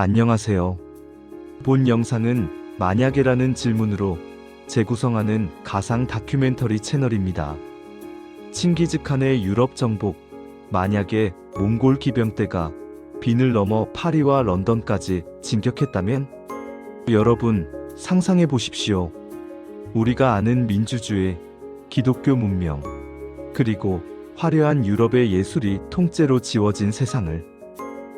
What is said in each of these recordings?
안녕하세요. 본 영상은 만약에라는 질문으로 재구성하는 가상 다큐멘터리 채널입니다. 칭기즈칸의 유럽 정복, 만약에 몽골 기병대가 빈을 넘어 파리와 런던까지 진격했다면? 여러분, 상상해 보십시오. 우리가 아는 민주주의, 기독교 문명, 그리고 화려한 유럽의 예술이 통째로 지워진 세상을.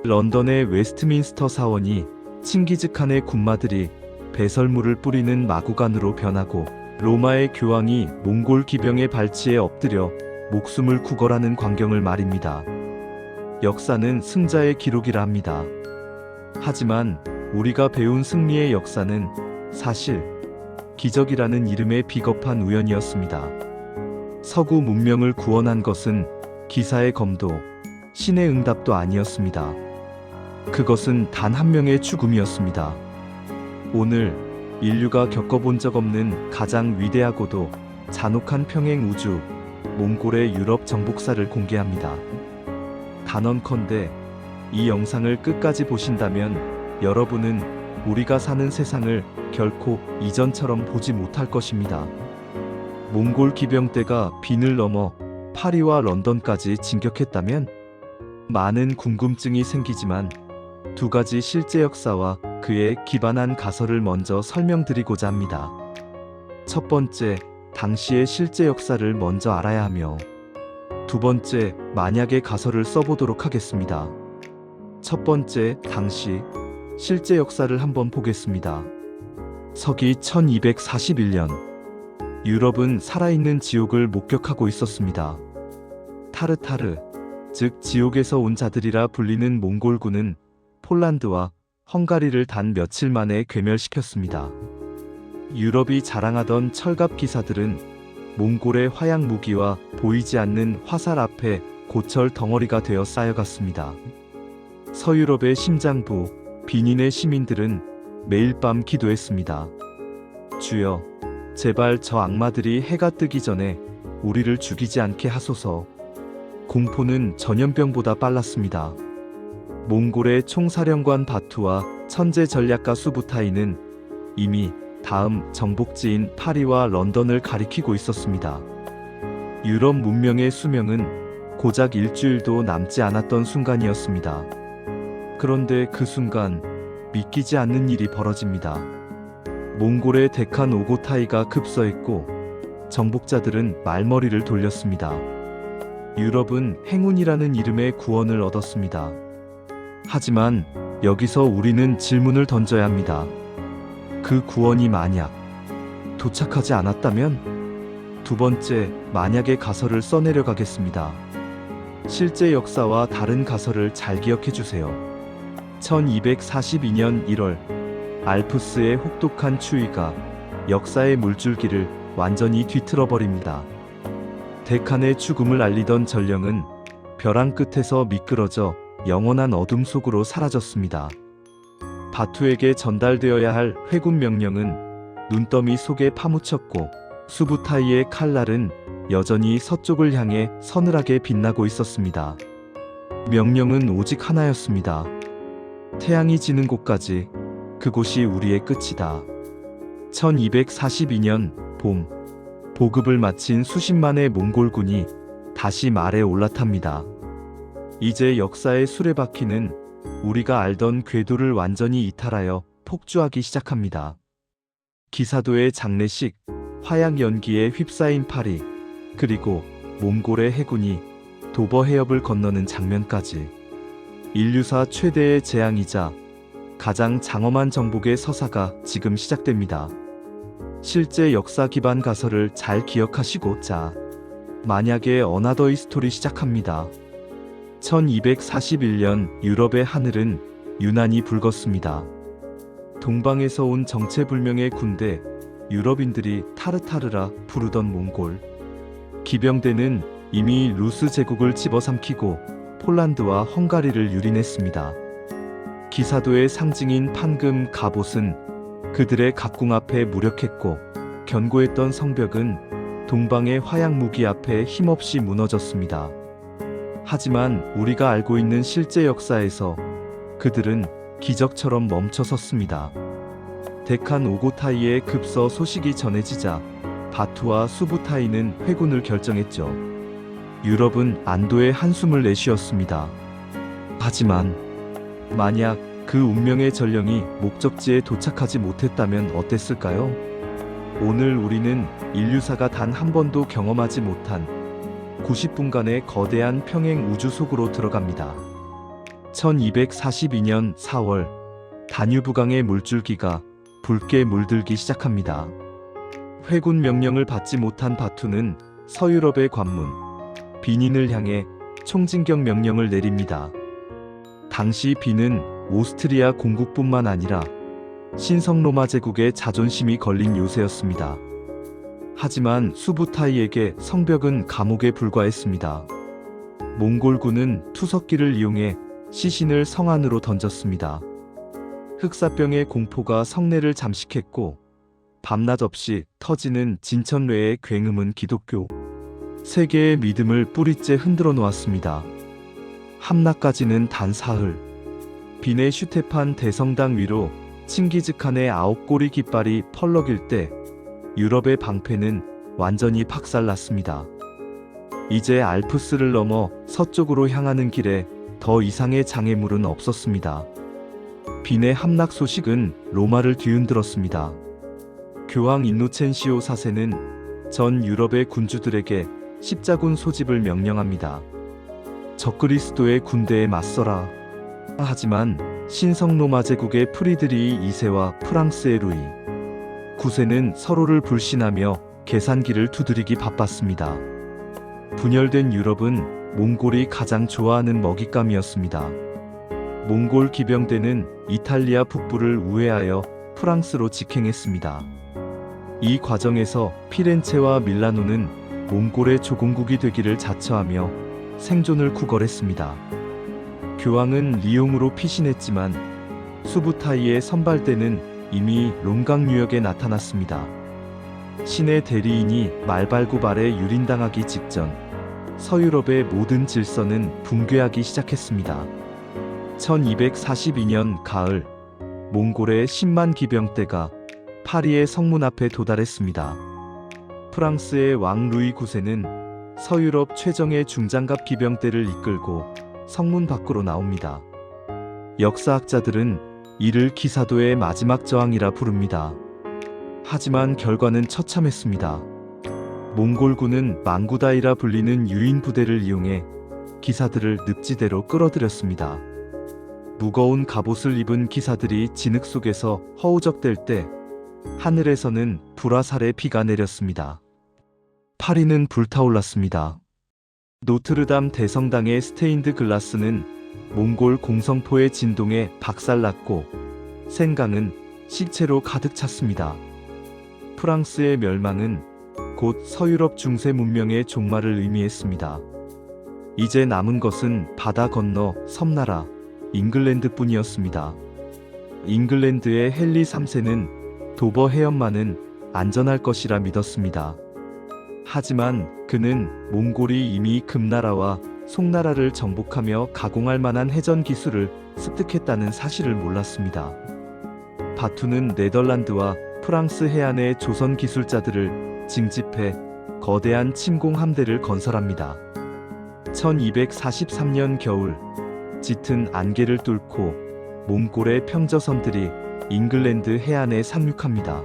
런던의 웨스트민스터 사원이 칭기즈칸의 군마들이 배설물을 뿌리는 마구간으로 변하고, 로마의 교황이 몽골 기병의 발치에 엎드려 목숨을 구걸하는 광경을 말입니다. 역사는 승자의 기록이라 합니다. 하지만 우리가 배운 승리의 역사는 사실 기적이라는 이름의 비겁한 우연이었습니다. 서구 문명을 구원한 것은 기사의 검도, 신의 응답도 아니었습니다. 그것은 단 한 명의 죽음이었습니다. 오늘 인류가 겪어본 적 없는 가장 위대하고도 잔혹한 평행 우주, 몽골의 유럽 정복사를 공개합니다. 단언컨대 이 영상을 끝까지 보신다면 여러분은 우리가 사는 세상을 결코 이전처럼 보지 못할 것입니다. 몽골 기병대가 빈을 넘어 파리와 런던까지 진격했다면? 많은 궁금증이 생기지만 두 가지 실제 역사와 그에 기반한 가설을 먼저 설명드리고자 합니다. 첫 번째, 당시의 실제 역사를 먼저 알아야 하며, 두 번째, 만약의 가설을 써보도록 하겠습니다. 첫 번째, 당시 실제 역사를 한번 보겠습니다. 서기 1241년, 유럽은 살아있는 지옥을 목격하고 있었습니다. 타르타르, 즉 지옥에서 온 자들이라 불리는 몽골군은 폴란드와 헝가리를 단 며칠 만에 괴멸시켰습니다. 유럽이 자랑하던 철갑 기사들은 몽골의 화약 무기와 보이지 않는 화살 앞에 고철 덩어리가 되어 쌓여갔습니다. 서유럽의 심장부, 비닌의 시민들은 매일 밤 기도했습니다. 주여, 제발 저 악마들이 해가 뜨기 전에 우리를 죽이지 않게 하소서. 공포는 전염병보다 빨랐습니다. 몽골의 총사령관 바투와 천재 전략가 수부타이는 이미 다음 정복지인 파리와 런던을 가리키고 있었습니다. 유럽 문명의 수명은 고작 일주일도 남지 않았던 순간이었습니다. 그런데 그 순간 믿기지 않는 일이 벌어집니다. 몽골의 데칸 오고타이가 급서했고 정복자들은 말머리를 돌렸습니다. 유럽은 행운이라는 이름의 구원을 얻었습니다. 하지만 여기서 우리는 질문을 던져야 합니다. 그 구원이 만약 도착하지 않았다면? 두 번째, 만약의 가설을 써내려 가겠습니다. 실제 역사와 다른 가설을 잘 기억해 주세요. 1242년 1월, 알프스의 혹독한 추위가 역사의 물줄기를 완전히 뒤틀어 버립니다. 데칸의 죽음을 알리던 전령은 벼랑 끝에서 미끄러져 영원한 어둠 속으로 사라졌습니다. 바투에게 전달되어야 할 회군 명령은 눈더미 속에 파묻혔고, 수부타이의 칼날은 여전히 서쪽을 향해 서늘하게 빛나고 있었습니다. 명령은 오직 하나였습니다. 태양이 지는 곳까지, 그곳이 우리의 끝이다. 1242년 봄, 보급을 마친 수십만의 몽골군이 다시 말에 올라탑니다. 이제 역사의 수레바퀴는 우리가 알던 궤도를 완전히 이탈하여 폭주하기 시작합니다. 기사도의 장례식, 화약 연기에 휩싸인 파리, 그리고 몽골의 해군이 도버 해협을 건너는 장면까지. 인류사 최대의 재앙이자 가장 장엄한 정복의 서사가 지금 시작됩니다. 실제 역사 기반 가설을 잘 기억하시고 만약의 어나더 히스토리 시작합니다. 1241년 유럽의 하늘은 유난히 붉었습니다. 동방에서 온 정체불명의 군대, 유럽인들이 타르타르라 부르던 몽골 기병대는 이미 루스 제국을 집어삼키고 폴란드와 헝가리를 유린했습니다. 기사도의 상징인 판금 갑옷은 그들의 각궁 앞에 무력했고, 견고했던 성벽은 동방의 화약 무기 앞에 힘없이 무너졌습니다. 하지만 우리가 알고 있는 실제 역사에서 그들은 기적처럼 멈춰섰습니다. 데칸 오고타이의 급서 소식이 전해지자 바투와 수부타이는 회군을 결정했죠. 유럽은 안도의 한숨을 내쉬었습니다. 하지만 만약 그 운명의 전령이 목적지에 도착하지 못했다면 어땠을까요? 오늘 우리는 인류사가 단 한 번도 경험하지 못한 90분간의 거대한 평행 우주 속으로 들어갑니다. 1242년 4월 다뉴브강의 물줄기가 붉게 물들기 시작합니다. 회군 명령을 받지 못한 바투는 서유럽의 관문 비닌을 향해 총진격 명령을 내립니다. 당시 비는 오스트리아 공국뿐만 아니라 신성 로마 제국의 자존심이 걸린 요새였습니다. 하지만 수부타이에게 성벽은 감옥에 불과했습니다. 몽골군은 투석기를 이용해 시신을 성 안으로 던졌습니다. 흑사병의 공포가 성내를 잠식했고 밤낮 없이 터지는 진천뢰의 굉음은 기독교 세계의 믿음을 뿌리째 흔들어 놓았습니다. 함락까지는 단 사흘. 빈의 슈테판 대성당 위로 칭기즈칸의 9꼬리 깃발이 펄럭일 때 유럽의 방패는 완전히 박살났습니다. 이제 알프스를 넘어 서쪽으로 향하는 길에 더 이상의 장애물은 없었습니다. 빈의 함락 소식은 로마를 뒤흔들었습니다. 교황 인노첸시오 4세는 전 유럽의 군주들에게 십자군 소집을 명령합니다. 적그리스도의 군대에 맞서라. 하지만 신성 로마 제국의 프리드리히 2세와 프랑스의 루이 9세는 서로를 불신하며 계산기를 두드리기 바빴습니다. 분열된 유럽은 몽골이 가장 좋아하는 먹잇감이었습니다. 몽골 기병대는 이탈리아 북부를 우회하여 프랑스로 직행했습니다. 이 과정에서 피렌체와 밀라노는 몽골의 조공국이 되기를 자처하며 생존을 구걸했습니다. 교황은 리옹으로 피신했지만 수부타이의 선발대는 이미 롬강 유역에 나타났습니다. 신의 대리인이 말발굽 아래 유린당하기 직전 서유럽의 모든 질서는 붕괴하기 시작했습니다. 1242년 가을 몽골의 10만 기병대가 파리의 성문 앞에 도달했습니다. 프랑스의 왕 루이 9세는 서유럽 최정예 중장갑 기병대를 이끌고 성문 밖으로 나옵니다. 역사학자들은 이를 기사도의 마지막 저항이라 부릅니다. 하지만 결과는 처참했습니다. 몽골군은 망구다이라 불리는 유인 부대를 이용해 기사들을 늪지대로 끌어들였습니다. 무거운 갑옷을 입은 기사들이 진흙 속에서 허우적댈 때 하늘에서는 불화살의 비가 내렸습니다. 파리는 불타올랐습니다. 노트르담 대성당의 스테인드 글라스는 몽골 공성포의 진동에 박살났고 센강은 시체로 가득 찼습니다. 프랑스의 멸망은 곧 서유럽 중세 문명의 종말을 의미했습니다. 이제 남은 것은 바다 건너 섬나라 잉글랜드뿐이었습니다. 잉글랜드의 헨리 3세는 도버 해협만은 안전할 것이라 믿었습니다. 하지만 그는 몽골이 이미 금나라와 송나라를 정복하며 가공할 만한 해전 기술을 습득했다는 사실을 몰랐습니다. 바투는 네덜란드와 프랑스 해안의 조선 기술자들을 징집해 거대한 침공 함대를 건설합니다. 1243년 겨울 짙은 안개를 뚫고 몽골의 평저선들이 잉글랜드 해안에 상륙합니다.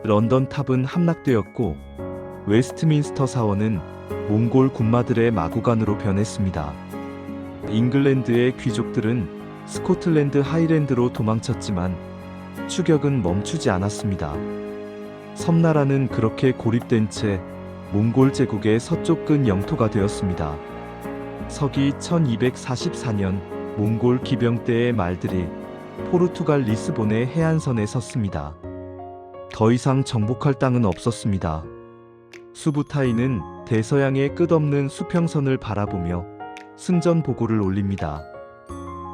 런던 탑은 함락되었고 웨스트민스터 사원은 몽골 군마들의 마구간으로 변했습니다. 잉글랜드의 귀족들은 스코틀랜드 하이랜드로 도망쳤지만 추격은 멈추지 않았습니다. 섬나라는 그렇게 고립된 채 몽골 제국의 서쪽 영토가 되었습니다. 서기 1244년 몽골 기병대의 말들이 포르투갈 리스본의 해안선에 섰습니다. 더 이상 정복할 땅은 없었습니다. 수부타이는 대서양의 끝없는 수평선을 바라보며 승전 보고를 올립니다.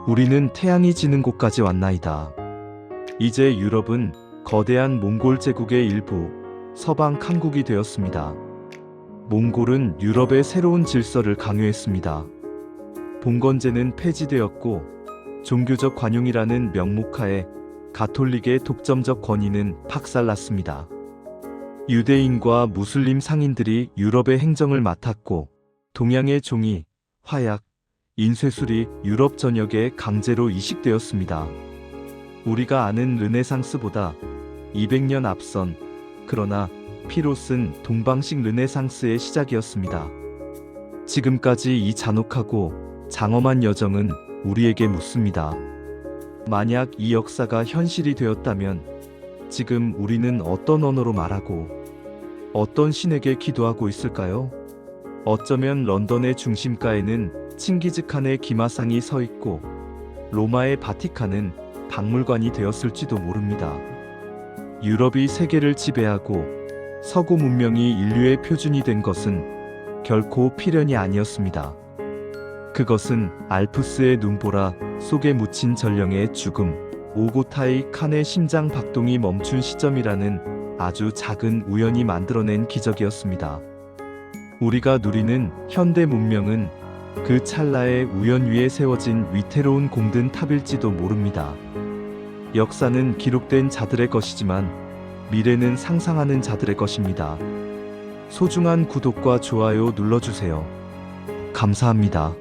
우리는 태양이 지는 곳까지 왔나이다. 이제 유럽은 거대한 몽골 제국의 일부 서방 칸국이 되었습니다. 몽골은 유럽의 새로운 질서를 강요했습니다. 봉건제는 폐지되었고 종교적 관용이라는 명목하에 가톨릭의 독점적 권위는 박살났습니다. 유대인과 무슬림 상인들이 유럽의 행정을 맡았고 동양의 종이, 화약, 인쇄술이 유럽 전역에 강제로 이식되었습니다. 우리가 아는 르네상스보다 200년 앞선, 그러나 피로 쓴 동방식 르네상스의 시작이었습니다. 지금까지 이 잔혹하고 장엄한 여정은 우리에게 묻습니다. 만약 이 역사가 현실이 되었다면 지금 우리는 어떤 언어로 말하고 어떤 신에게 기도하고 있을까요? 어쩌면 런던의 중심가에는 칭기즈칸의 기마상이 서 있고 로마의 바티칸은 박물관이 되었을지도 모릅니다. 유럽이 세계를 지배하고 서구 문명이 인류의 표준이 된 것은 결코 필연이 아니었습니다. 그것은 알프스의 눈보라 속에 묻힌 전령의 죽음, 오고타이 칸의 심장 박동이 멈춘 시점이라는 아주 작은 우연이 만들어낸 기적이었습니다. 우리가 누리는 현대 문명은 그 찰나의 우연 위에 세워진 위태로운 공든 탑일지도 모릅니다. 역사는 기록된 자들의 것이지만 미래는 상상하는 자들의 것입니다. 소중한 구독과 좋아요 눌러주세요. 감사합니다.